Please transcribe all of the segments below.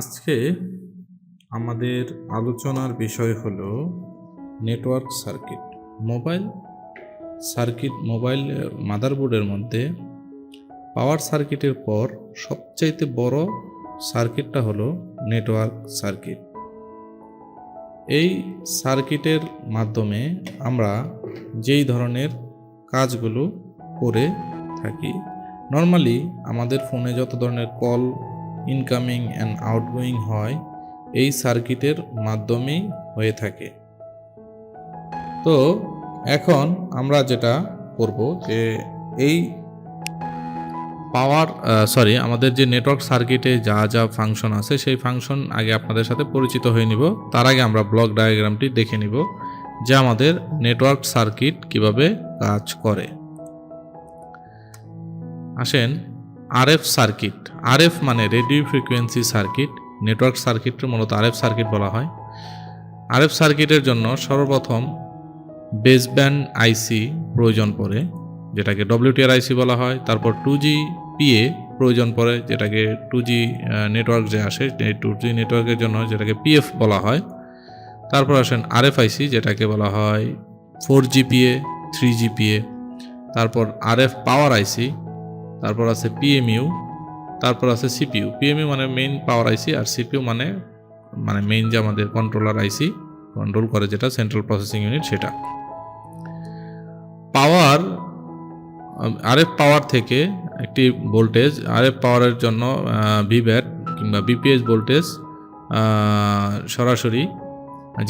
আজকে আমাদের আলোচনার বিষয় হলো নেটওয়ার্ক সার্কিট। মোবাইল মাদারবোর্ডের মধ্যে পাওয়ার সার্কিটের পর সবচাইতে বড় সার্কিটটা হলো নেটওয়ার্ক সার্কিট। এই সার্কিটের মাধ্যমে আমরা যেই ধরনের কাজগুলো করে থাকি, নর্মালি আমাদের ফোনে যত ধরনের কল ইনকামিং অ্যান্ড আউটগোয়িং হয় এই সার্কিটের মাধ্যমেই হয়ে থাকে। তো এখন আমরা যেটা করব যে এই আমাদের যে নেটওয়ার্ক সার্কিটে যা যা ফাংশন আছে সেই ফাংশন আগে আপনাদের সাথে পরিচিত হয়ে নিব। তার আগে আমরা ব্লক ডায়াগ্রামটি দেখে নিব যে আমাদের নেটওয়ার্ক সার্কিট কিভাবে কাজ করে। আসেন, আরএফ সার্কিট। আরএফ মানে রেডিও ফ্রিকোয়েন্সি সার্কিট। নেটওয়ার্ক সার্কিটকে মূলত আরএফ সার্কিট বলা হয়। আরএফ সার্কিটের জন্য সর্বপ্রথম বেসব্যান্ড আইসি প্রয়োজন পড়ে, যেটাকে ডব্লিউটিআর আইসি বলা হয়। তারপর 2G PA প্রয়োজন পড়ে, যেটাকে 2G নেটওয়ার্ক যে আসে এই 2G নেটওয়ার্কের জন্য যেটাকে PF বলা হয়। তারপর আসেন আরএফ আইসি, যেটাকে বলা হয় 4G PA, 3G PA। তারপর আরএফ পাওয়ার আইসি, তারপর আছে PMU, তারপর আছে CPU। PMU মানে মেইন পাওয়ার আইসি, আর CPU মানে মেইন যে আমাদের কন্ট্রোলার আইসি, কন্ট্রোল করে যেটা সেন্ট্রাল প্রসেসিং ইউনিট সেটা। আরএফ পাওয়ার থেকে একটি ভোল্টেজ, আরএফ পাওয়ারের জন্য ভিভ্যাট কিংবা বিপিএস ভোল্টেজ সরাসরি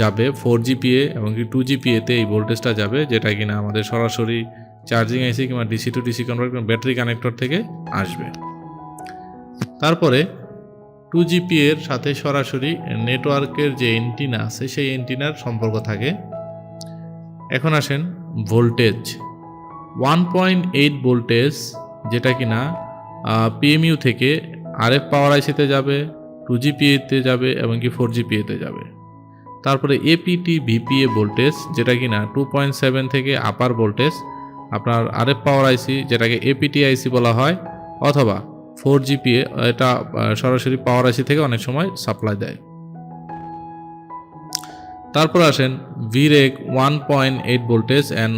যাবে 4G PA এবং 2G PA তে এই ভোল্টেজটা যাবে, যেটা কিনা আমাদের সরাসরি চার্জিং আইসি কিংবা ডিসি টু ডিসি কনভার্টার কিংবা ব্যাটারি কানেক্টর থেকে আসবে। তারপরে 2G PA এর সাথে সরাসরি নেটওয়ার্কের যে এন্টিনা আছে সেই এন্টিনার সম্পর্ক থাকে। এখন আসেন ভোল্টেজ। 1.8 ভোল্টেজ, যেটা কিনা PMU থেকে আরএফ পাওয়ার আইসিতে যাবে, 2G PA তে যাবে এবং কি 4G PA তে যাবে। তারপরে APT VPA ভোল্টেজ, যেটা কিনা 2.7 থেকে আপার ভোল্টেজ আপনার আরএফ পাওয়ার আইসি, যেটাকে APT আইসি বলা হয়, অথবা 4G PA, এটা সরাসরি পাওয়ার আইসি থেকে অনেক সময় সাপ্লাই দেয়। তারপর আসেন VREG 1.8 ভোল্টেজ অ্যান্ড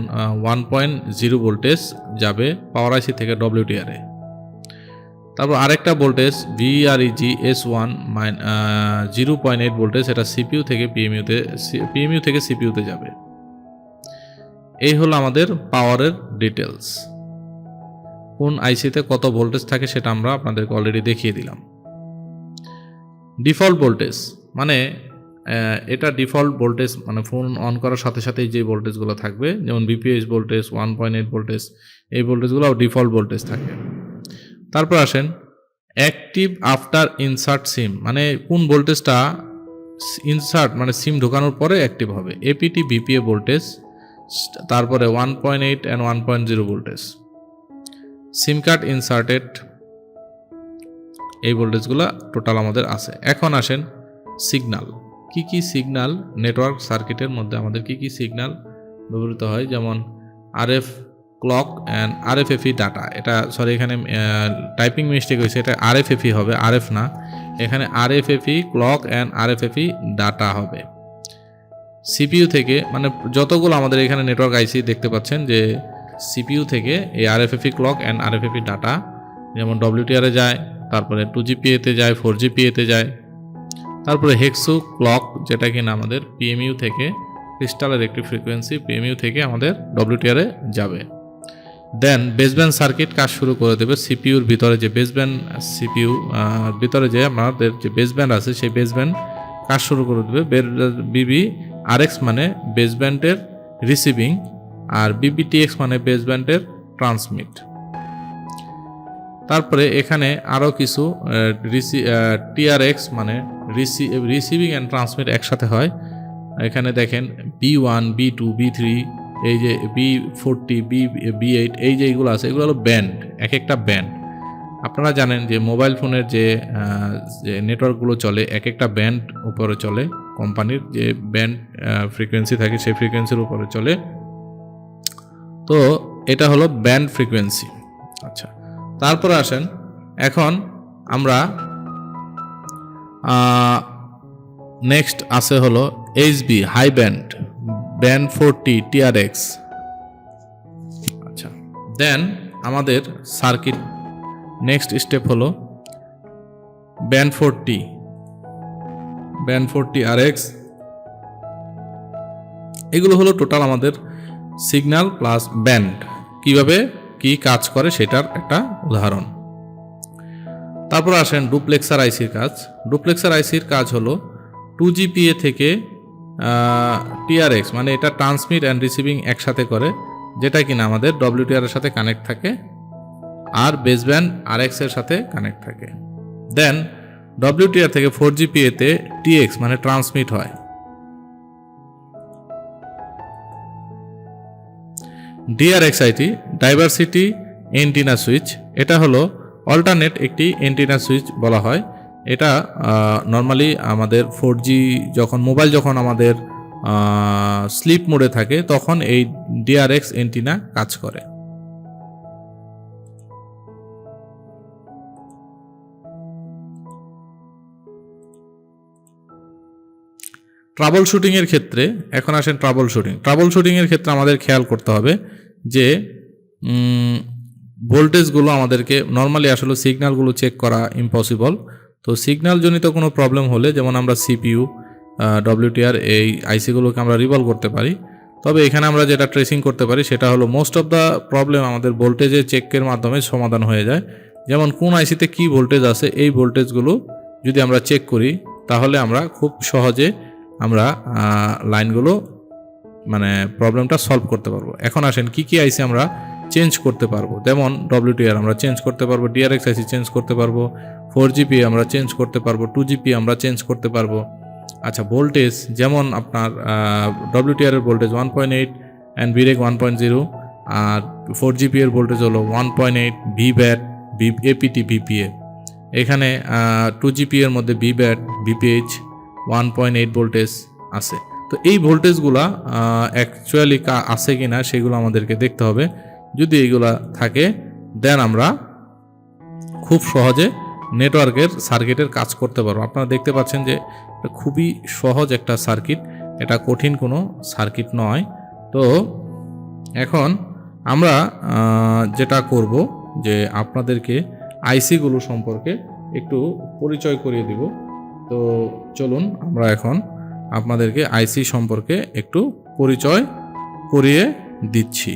1.0 ভোল্টেজ যাবে পাওয়ার আইসি থেকে WTR এ। তারপর আরেকটা ভোল্টেজ VREG S1 0.8 ভোল্টেজ, এটা CPU থেকে PMU থেকে CPU তে যাবে। এই হলো আমাদের পাওয়ারের ডিটেলস। কোন আইসিতে কত ভোল্টেজ থাকে সেটা আমরা আপনাদেরকে অলরেডি দেখিয়ে দিলাম। ডিফল্ট ভোল্টেজ মানে এটা ডিফল্ট ভোল্টেজ, মানে ফোন অন করার সাথে সাথেই যে ভোল্টেজগুলো থাকবে, যেমন বিপিএস ভোল্টেজ, 1.8 ভোল্টেজ, এই ভোল্টেজগুলো ডিফল্ট ভোল্টেজ থাকে। তারপর আসেন অ্যাক্টিভ আফটার ইনসার্ট সিম, মানে কোন ভোল্টেজটা ইনসার্ট মানে সিম ঢোকানোর পরে অ্যাক্টিভ হবে। APT VPA ভোল্টেজ, তারপরে 1.8 and 1.0 voltage. SIM card inserted, এই ভোল্টেজগুলো টোটাল আমাদের আছে। এখন আসেন সিগন্যাল। কি সিগন্যাল নেটওয়ার্ক সার্কিটের মধ্যে আমাদের কি সিগন্যাল ব্যবহৃত হয়, যেমন RF clock and RFFE data. এটা এখানে টাইপিং মিস্টেক হয়েছে, এটা RFFE হবে, আরএফ না। এখানে RFFE clock and RFFE data হবে। CPU থেকে, মানে যতগুলো আমাদের এখানে নেটওয়ার্ক আইসি দেখতে পাচ্ছেন যে CPU থেকে এই RFFE clock and RFFE data যেমন WTR এ যায়, তারপরে 2G PA তে যায়, 4G PA তে যায়। তারপরে হেক্সো ক্লক, যেটা কিনা আমাদের PMU থেকে, ক্রিস্টালের একটি ফ্রিকোয়েন্সি, PMU থেকে আমাদের WTR এ যাবে। দেন বেসব্যান্ড সার্কিট কাজ শুরু করে দেবে সিপিইউর ভিতরে, যে বেসব্যান্ড CPU ভিতরে যে আমাদের যে বেসব্যান্ড আছে সেই বেসব্যান্ড কাজ শুরু করে দেবে। BBRX মানে বেসব্যান্ডের রিসিভিং, আর BBTX মানে বেসব্যান্ডের ট্রান্সমিট। তারপরে এখানে আরও কিছু TRX মানে রিসিভিং অ্যান্ড ট্রান্সমিট একসাথে হয়। এখানে দেখেন B1, B2, B3, এই যে B40, B8, এই যে এইগুলো আছে, এগুলো হলো ব্যান্ড, এক একটা ব্যান্ড। আপনারা জানেন যে মোবাইল ফোনের যে নেটওয়ার্কগুলো চলে এক একটা ব্যান্ড উপরে চলে, কোম্পানির যে ব্যান্ড ফ্রিকোয়েন্সি থাকে সেই ফ্রিকোয়েন্সির উপরে চলে। তো এটা হলো ব্যান্ড ফ্রিকোয়েন্সি। আচ্ছা, তারপরে আসেন এখন আমরা নেক্সট আছে হলো HB high band band 40 TRX। আচ্ছা, দেন আমাদের সার্কিট নেক্সট স্টেপ হলো ব্যান্ড 40 RX। এগুলো হলো টোটাল আমাদের সিগন্যাল প্লাস ব্যান্ড কিভাবে কি কাজ করে সেটার একটা উদাহরণ। তারপর আসেন ডুপ্লেক্সার আইসির কাজ। ডুপ্লেক্সার আইসির কাজ হলো 2GPA থেকে TRX, মানে এটা ট্রান্সমিট অ্যান্ড রিসিভিং একসাথে করে, যেটা কিনা আমাদের WTR এর সাথে কানেক্ট থাকে আর বেসব্যান্ড RX এর সাথে কানেক্ট থাকে। দেন WTR থেকে 4GPA তে TX মানে ট্রান্সমিট হয়। DRXIT ডাইভার্সিটি এন্টিনা সুইচ, এটা হলো অল্টারনেট একটি এন্টিনা সুইচ বলা হয়। এটা নর্মালি আমাদের 4G যখন মোবাইল যখন আমাদের স্লিপ মোডে থাকে তখন এই DRX এন্টিনা কাজ করে। ট্রাবল শুটিং এর ক্ষেত্রে এখন আসেন ট্রাবল শুটিং এর ক্ষেত্রে আমাদের খেয়াল করতে হবে যে ভোল্টেজগুলো আমাদেরকে নর্মালি আসলে সিগন্যালগুলো চেক করা ইম্পসিবল। তো সিগন্যাল জনিত কোনো প্রবলেম হলে যেমন আমরা CPU WTR এই আইসিগুলোকে আমরা রিভলভ করতে পারি, তবে এখানে আমরা যেটা ট্রেসিং করতে পারি সেটা হলো মোস্ট অফ দ্য প্রবলেম আমাদের ভোল্টেজের চেকের মাধ্যমে সমাধান হয়ে যায়। যেমন কোন আইসিতে কি ভোল্টেজ আছে এই ভোল্টেজগুলো যদি আমরা চেক করি তাহলে আমরা খুব সহজে আমরা লাইনগুলো মানে প্রবলেমটা সলভ করতে পারবো। এখন আসেন কি কি আইসি আমরা চেঞ্জ করতে পারবো। যেমন WTR আমরা চেঞ্জ করতে পারবো, DRX আইসি চেঞ্জ করতে পারবো, 4GPA আমরা চেঞ্জ করতে পারবো, 2GPA আমরা চেঞ্জ করতে পারবো। আচ্ছা, ভোল্টেজ যেমন আপনার WTR এর voltage 1.8 and VREG 1.0 R 4GPA এর ভোল্টেজ হলো 1.8 VBAT APT VPA। এখানে 2GPA এর মধ্যে VBAT VPH 1.8 ভোল্টেজ আছে। তো এই ভোল্টেজগুলা অ্যাকচুয়ালি আছে কিনা সেগুলো আমাদেরকে দেখতে হবে। যদি এইগুলা থাকে দেন আমরা খুব সহজে নেটওয়ার্কের সার্কিটের কাজ করতে পারবো। আপনারা দেখতে পাচ্ছেন যে খুবই সহজ একটা সার্কিট, এটা কঠিন কোনো সার্কিট নয়। তো এখন আমরা যেটা করব যে আপনাদেরকে আইসিগুলো সম্পর্কে একটু পরিচয় করিয়ে দিব। তো চলুন আমরা এখন আপনাদেরকে আইসি সম্পর্কে একটু পরিচয় করিয়ে দিচ্ছি।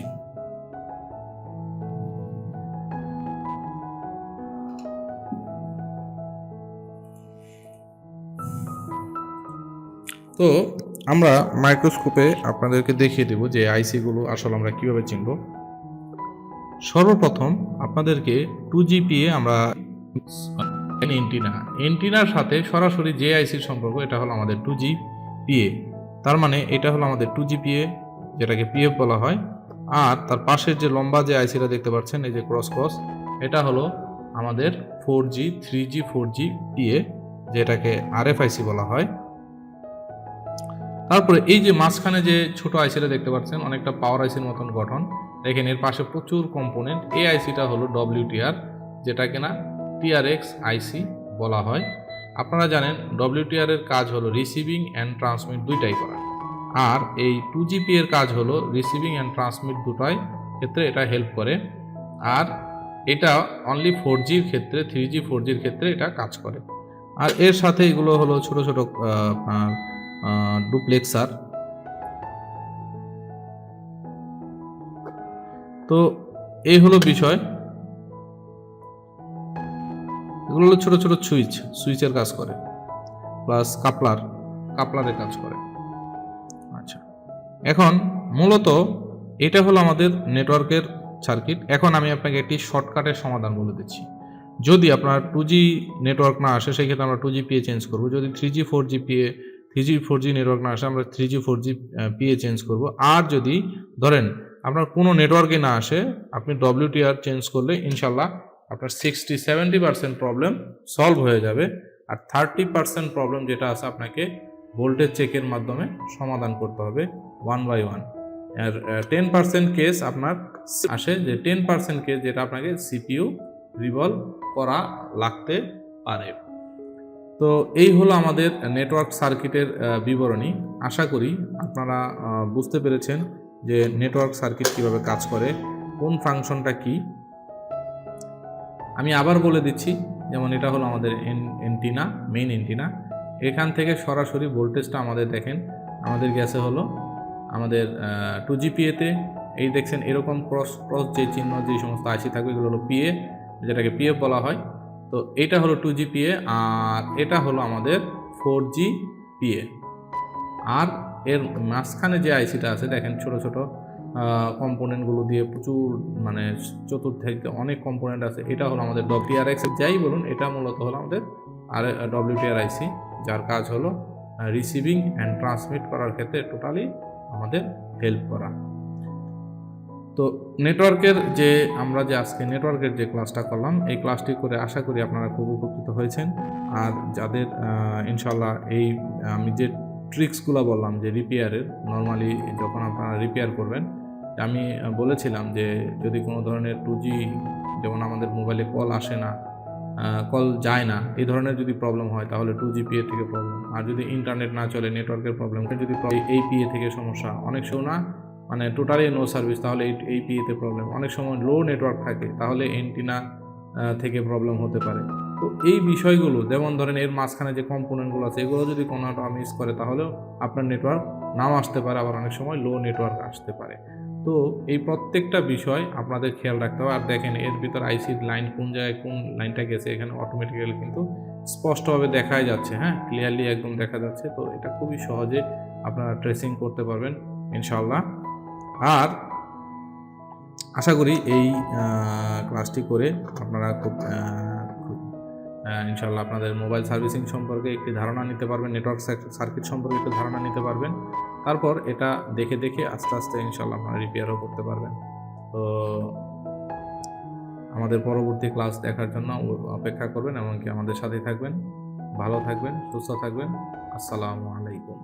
তো আমরা মাইক্রোস্কোপে আপনাদেরকে দেখিয়ে দেব যে আইসিগুলো আসলে আমরা কিভাবে চিনব। সর্বপ্রথম আপনাদেরকে 2GPA আমরা এন্টিনার সাথে সরাসরি যে আইসির সম্পর্ক এটা হলো আমাদের 2GPA। তার মানে এটা হলো আমাদের 2GPA যেটাকে PF বলা হয়। আর তার পাশের যে লম্বা যে আইসিটা দেখতে পাচ্ছেন এই যে ক্রস এটা হলো আমাদের 4G 3G 4G PA যেটাকে RFIC বলা হয়। তারপরে এই যে মাঝখানে যে ছোট আইসিটা দেখতে পাচ্ছেন অনেকটা পাওয়ার আইসির মতন গঠন, দেখেন এর পাশে প্রচুর কম্পোনেন্ট। এই আইসিটা হলো WTR যেটা কিনা TRX আইসি বলা হয়। আপনারা জানেন WTR এর কাজ হলো রিসিভিং অ্যান্ড ট্রান্সমিট দুইটাই করা, আর এই 2GPA এর কাজ হলো রিসিভিং অ্যান্ড ট্রান্সমিট দুটাই ক্ষেত্রে এটা হেল্প করে। আর এটা অনলি 4Gর ক্ষেত্রে 3G 4Gর ক্ষেত্রে এটা কাজ করে। আর এর সাথে এগুলো হলো ছোট ছোট ডুপ্লেক্সার। তো এই হলো বিষয়, এগুলো হলো ছোট ছোট সুইচের কাজ করে, প্লাস কাপলারের কাজ করে। আচ্ছা, এখন মূলত এটা হলো আমাদের নেটওয়ার্কের সার্কিট। এখন আমি আপনাকে একটি শর্টকাটের সমাধান বলে দিচ্ছি। যদি আপনার 2G নেটওয়ার্ক না আসে সেই ক্ষেত্রে আমরা 2GPA চেঞ্জ করব। যদি 3G 4G নেটওয়ার্ক না আসে আমরা 3G 4G PA চেঞ্জ করব। আর যদি ধরেন আপনার কোনো নেটওয়ার্কে না আসে আপনি WTR চেঞ্জ করলে ইনশাল্লাহ আপনার 60-70% প্রবলেম সলভ হয়ে যাবে। আর 30% প্রবলেম যেটা আছে আপনাকে ভোল্টেজ চেকের মাধ্যমে সমাধান করতে হবে 1 by 1। আর 10% কেস আপনার আসে যে 10% কেস যেটা আপনাকে CPU রিভলভ করা লাগতে পারে। তো এই হলো বিষয়, এগুলো হলো ছোট ছোট সুইচের কাজ করে, প্লাস কাপলারের কাজ করে। আর এর সাথে এগুলো হলো ছোট ছোট ডুপ্লেক্সার। তো এই হলো বিষয়, এগুলো হলো ছোট ছোট সুইচের কাজ করে, প্লাস কাপলারের কাজ করে। আর এর সাথে এগুলো হলো ছোট ছোট ডুপ্লেক্সার। তো এই হলো বিষয়, এগুলো হলো ছোট ছোট সুইচের কাজ করে, প্লাস কাপলারের কাজ করে। তো এই হলো আমাদের নেটওয়ার্ক সার্কিটের বিবরণী। আশা করি আপনারা বুঝতে পেরেছেন যে নেটওয়ার্ক সার্কিট কিভাবে কাজ করে, কোন ফাংশনটা কি। আমি আবার বলে দিচ্ছি, যেমন এটা হলো আমাদের এন্টিনা, মেইন এন্টিনা। এখান থেকে সরাসরি ভোল্টেজটা আমাদের দেখেন আমাদের গেছে হলো আমাদের 2GPA-তে। এই দেখছেন এরকম ক্রস ক্রস যে চিহ্ন যে সমস্ত আইসি থাকবে এগুলো হলো পিএ, যেটাকে পিএফ বলা হয়। তো এটা হলো 2GPA আর এটা হলো আমাদের 4GPA। আর এর মাঝখানে যে আইসিটা আছে দেখেন ছোট ছোট কম্পোনেন্টগুলো দিয়ে প্রচুর মানে চতুর্থাইতে অনেক কম্পোনেন্ট আছে। এটা হলো আমাদের WTRX, যাই বলুন এটা মূলত হলো আমাদের WTR আইসি, যার কাজ হলো রিসিভিং অ্যান্ড ট্রান্সমিট করার ক্ষেত্রে টোটালি আমাদের হেল্প করা। তো নেটওয়ার্কের যে আমরা যে আজকে নেটওয়ার্কের যে ক্লাসটা করলাম, এই ক্লাসটি করে আশা করি আপনারা খুব উপকৃত হয়েছেন। আর যাদের ইনশাল্লাহ এই আমি যে ট্রিক্সগুলো বললাম যে রিপেয়ারের, নর্মালি যখন আপনারা রিপেয়ার করবেন, আমি বলেছিলাম যে যদি কোনো ধরনের 2G যেমন আমাদের মোবাইলে কল আসে না, কল যায় না, এই ধরনের যদি প্রবলেম হয় তাহলে 2GPA থেকে প্রবলেম। আর যদি ইন্টারনেট না চলে, নেটওয়ার্কের প্রবলেম, যদি এই পিএ থেকে সমস্যা, অনেক সময় না মানে টোটালি নো সার্ভিস, তাহলে এই পিএতে প্রবলেম। অনেক সময় লো নেটওয়ার্ক থাকে, তাহলে এন্টিনা থেকে প্রবলেম হতে পারে। তো এই বিষয়গুলো যেমন ধরেন এর মাঝখানে যে কম্পোনেন্টগুলো আছে এগুলো যদি কোনোটা মিস করে তাহলেও আপনার নেটওয়ার্ক নাও আসতে পারে, আবার অনেক সময় লো নেটওয়ার্ক আসতে পারে। তো এই প্রত্যেকটা বিষয় আপনাদের খেয়াল রাখতে হবে। আর দেখেন এর ভিতর আইসির লাইন কোন জায়গায় কোন লাইনটা গেছে এখানে অটোমেটিক্যালি কিন্তু স্পষ্টভাবে দেখাই যাচ্ছে, হ্যাঁ, ক্লিয়ারলি একদম দেখা যাচ্ছে। তো এটা খুবই সহজে আপনারা ট্রেসিং করতে পারবেন ইনশাআল্লাহ। আর আশা করি এই ক্লাসটি করে আপনারা খুব ইনশাআল্লাহ আপনাদের মোবাইল সার্ভিসিং সম্পর্কে একটি ধারণা নিতে পারবেন, নেটওয়ার্ক সার্কিট সম্পর্কে একটি ধারণা নিতে পারবেন। তারপর এটা দেখে দেখে আস্তে আস্তে ইনশাআল্লাহ আপনারা রিপেয়ারও করতে পারবেন। তো আমাদের পরবর্তী ক্লাস দেখার জন্য অপেক্ষা করবেন, এমনকি আমাদের সাথেই থাকবেন। ভালো থাকবেন, সুস্থ থাকবেন। আসসালামু আলাইকুম।